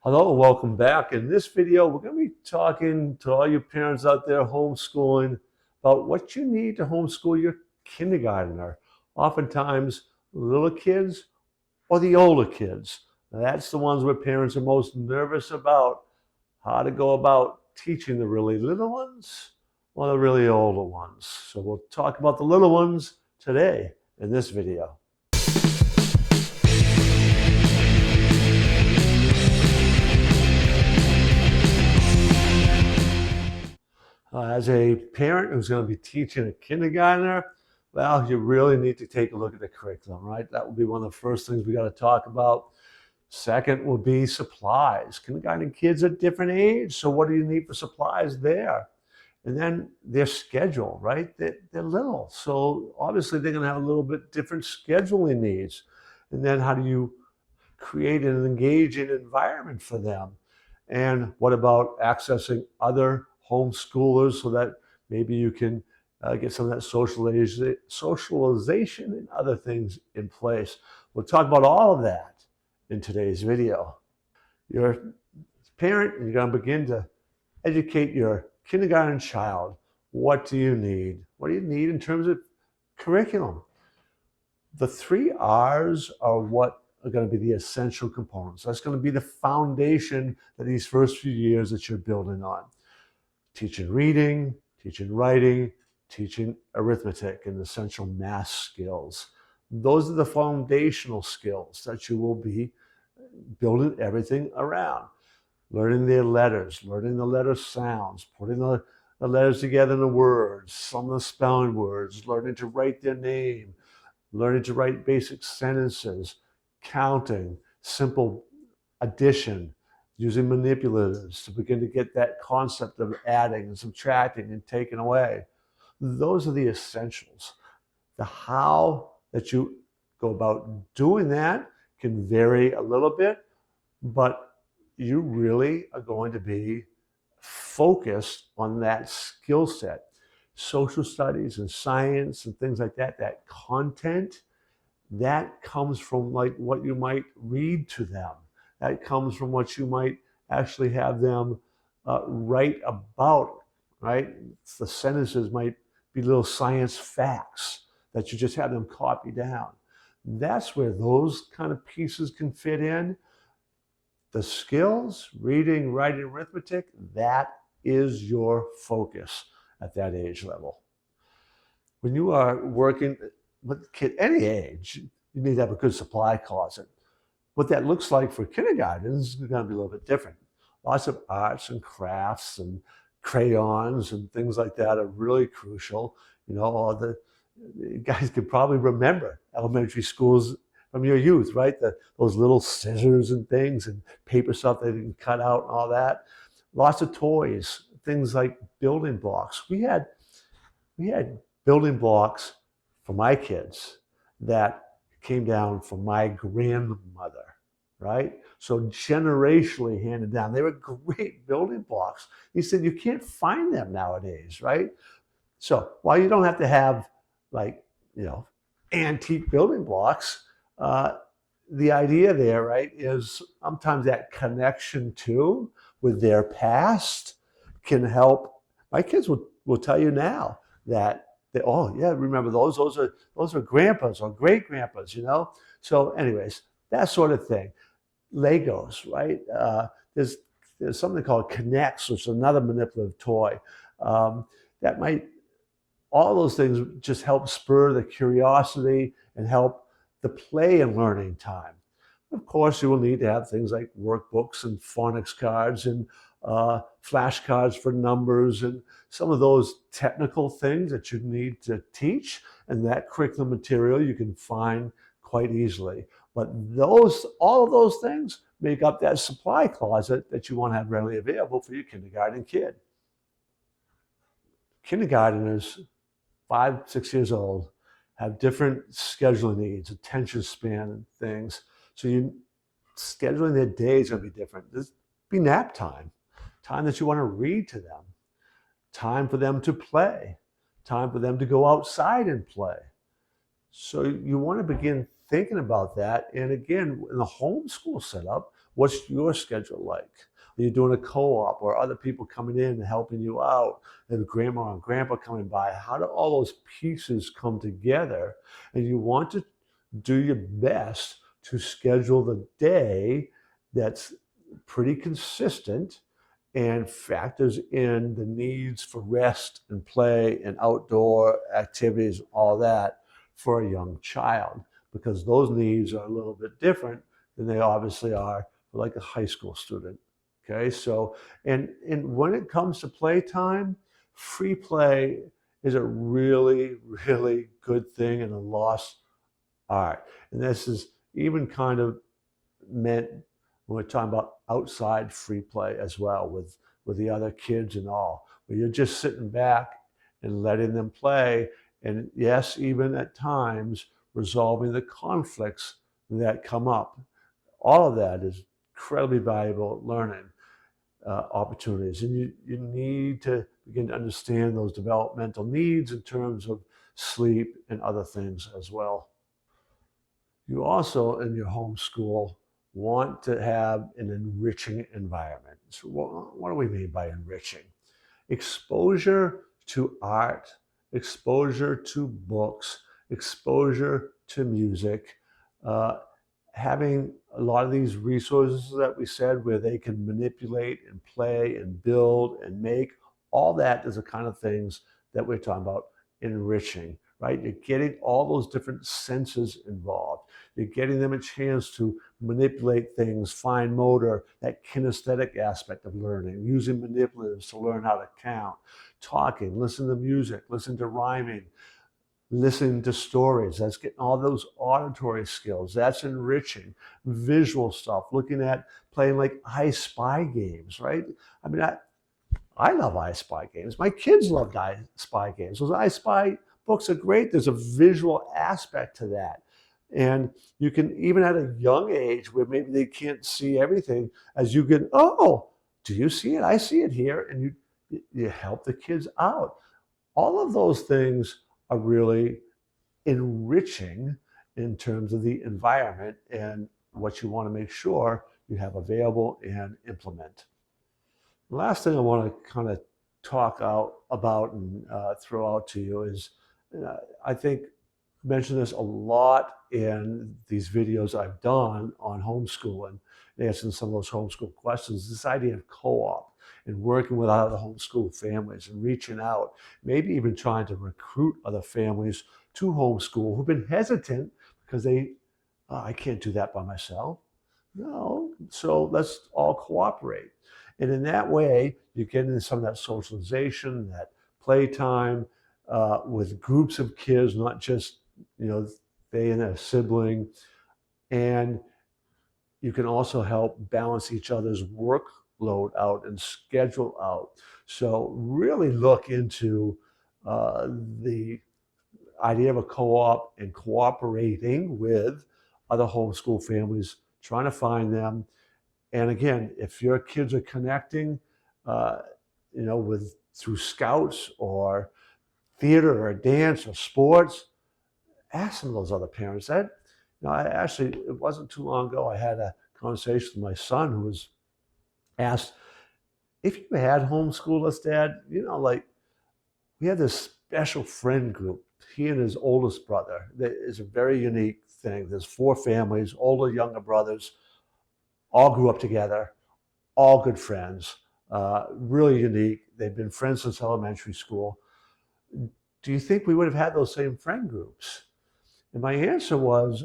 Hello and welcome back. In this video, we're going to be talking to all you parents out there homeschooling about what you need to homeschool your kindergartner. Oftentimes, little kids or the older kids. Now, that's the ones where parents are most nervous about how to go about teaching the really little ones or the really older ones. So we'll talk about the little ones today in this video. As a parent who's going to be teaching a kindergartner, well, you really need to take a look at the curriculum, right? That will be one of the first things we got to talk about. Second will be supplies. Kindergarten kids are different age, so what do you need for supplies there? And then their schedule, right? They're little, so obviously they're going to have a little bit different scheduling needs. And then how do you create an engaging environment for them? And what about accessing other homeschoolers so that maybe you can get some of that socialization and other things in place. We'll talk about all of that in today's video. You're a parent and you're going to begin to educate your kindergarten child. What do you need? What do you need in terms of curriculum? The 3 R's are what are going to be the essential components. That's going to be the foundation that these first few years that you're building on. Teaching reading, teaching writing, teaching arithmetic and essential math skills. Those are the foundational skills that you will be building everything around. Learning their letters, learning the letter sounds, putting the letters together in the words, some of the spelling words, learning to write their name, learning to write basic sentences, counting, simple addition, using manipulatives to begin to get that concept of adding and subtracting and taking away. Those are the essentials. The how that you go about doing that can vary a little bit, but you really are going to be focused on that skill set. Social studies and science and things like that, that content, that comes from like what you might read to them. That comes from what you might actually have them write about, right? The sentences might be little science facts that you just have them copy down. That's where those kind of pieces can fit in. The skills, reading, writing, arithmetic, that is your focus at that age level. When you are working with kid any age, you need to have a good supply closet. What that looks like for kindergarten is going to be a little bit different. Lots of arts and crafts and crayons and things like that are really crucial. You know, all the guys can probably remember elementary schools from your youth, right? Those little scissors and things and paper stuff that you can cut out and all that. Lots of toys, things like building blocks. We had building blocks for my kids that came down from my grandmother, right? So generationally handed down. They were great building blocks. He said, you can't find them nowadays, right? So while you don't have to have like, antique building blocks, the idea there, right, is sometimes that connection too with their past can help. My kids will tell you now that oh yeah, remember those are grandpas or great grandpas, So anyways, that sort of thing. Legos, right? There's something called Connects, which is another manipulative toy. That might, all those things just help spur the curiosity and help the play and learning time. Of course, you will need to have things like workbooks and phonics cards and flashcards for numbers and some of those technical things that you need to teach, and that curriculum material you can find quite easily. But all of those things make up that supply closet that you want to have readily available for your kindergarten kid. Kindergarteners, 5, 6 years old, have different scheduling needs, attention span and things. So scheduling their day is going to be different. There's be nap time that you want to read to them, time for them to play, time for them to go outside and play. So you want to begin thinking about that. And again, in the homeschool setup, What's your schedule like? Are you doing a co-op or other people coming in and helping you out? And grandma and grandpa coming by? How do all those pieces come together? And you want to do your best to schedule the day that's pretty consistent and factors in the needs for rest and play and outdoor activities, all that for a young child, because those needs are a little bit different than they obviously are for like a high school student. Okay, so and when it comes to playtime, free play is a really, really good thing and a lost art. And this is even kind of meant when we're talking about outside free play as well with the other kids and all, where you're just sitting back and letting them play. And yes, even at times, resolving the conflicts that come up. All of that is incredibly valuable learning opportunities. And you need to begin to understand those developmental needs in terms of sleep and other things as well. You also, in your homeschool, want to have an enriching environment. So what do we mean by enriching? Exposure to art, exposure to books, exposure to music, having a lot of these resources that we said where they can manipulate and play and build and make, all that is the kind of things that we're talking about enriching, right? You're getting all those different senses involved. You're getting them a chance to manipulate things, fine motor, that kinesthetic aspect of learning, using manipulatives to learn how to count, talking, listen to music, listen to rhyming, listening to stories. That's getting all those auditory skills. That's enriching. Visual stuff, looking at playing like I Spy games, right? I mean, I love I Spy games. My kids loved I Spy games. Those I Spy books are great. There's a visual aspect to that. And you can, even at a young age where maybe they can't see everything, as you get, oh, do you see it? I see it here. And you help the kids out. All of those things are really enriching in terms of the environment and what you want to make sure you have available and implement. The last thing I want to kind of talk about and throw out to you is I think I mentioned this a lot in these videos I've done on homeschooling, answering some of those homeschool questions, this idea of co-op and working with other homeschool families and reaching out, maybe even trying to recruit other families to homeschool who've been hesitant because I can't do that by myself. No, so let's all cooperate. And in that way, you get into some of that socialization, that playtime with groups of kids, not just, they and a sibling. And you can also help balance each other's workload out and schedule out. So really look into the idea of a co-op and cooperating with other homeschool families, trying to find them. And again, if your kids are connecting, through scouts or theater or dance or sports, ask some of those other parents. It wasn't too long ago, I had a conversation with my son who was asked, if you had homeschooled us, Dad, we had this special friend group, he and his oldest brother. That is a very unique thing. There's 4 families, older, younger brothers, all grew up together, all good friends, really unique. They've been friends since elementary school. Do you think we would have had those same friend groups? And my answer was,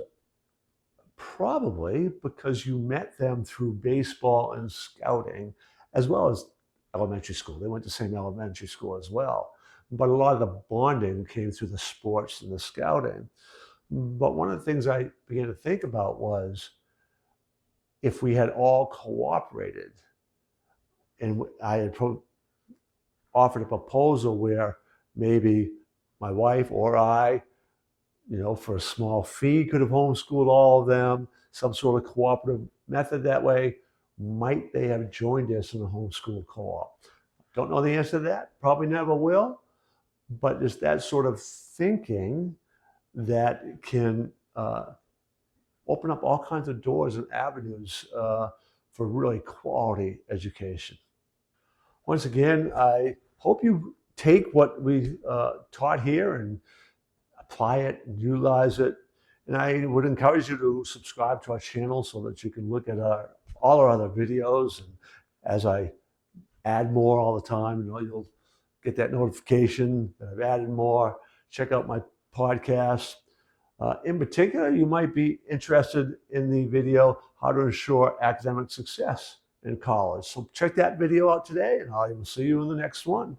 probably, because you met them through baseball and scouting, as well as elementary school. They went to the same elementary school as well. But a lot of the bonding came through the sports and the scouting. But one of the things I began to think about was, if we had all cooperated, and I had offered a proposal where maybe my wife or I, for a small fee, could have homeschooled all of them, some sort of cooperative method that way, might they have joined us in a homeschool co-op? Don't know the answer to that, probably never will, but it's that sort of thinking that can open up all kinds of doors and avenues for really quality education. Once again, I hope you take what we taught here and apply it and utilize it. And I would encourage you to subscribe to our channel so that you can look at all our other videos. And as I add more all the time, you'll get that notification that I've added more. Check out my podcast. In particular, you might be interested in the video, How to Ensure Academic Success in College. So check that video out today, and I will see you in the next one.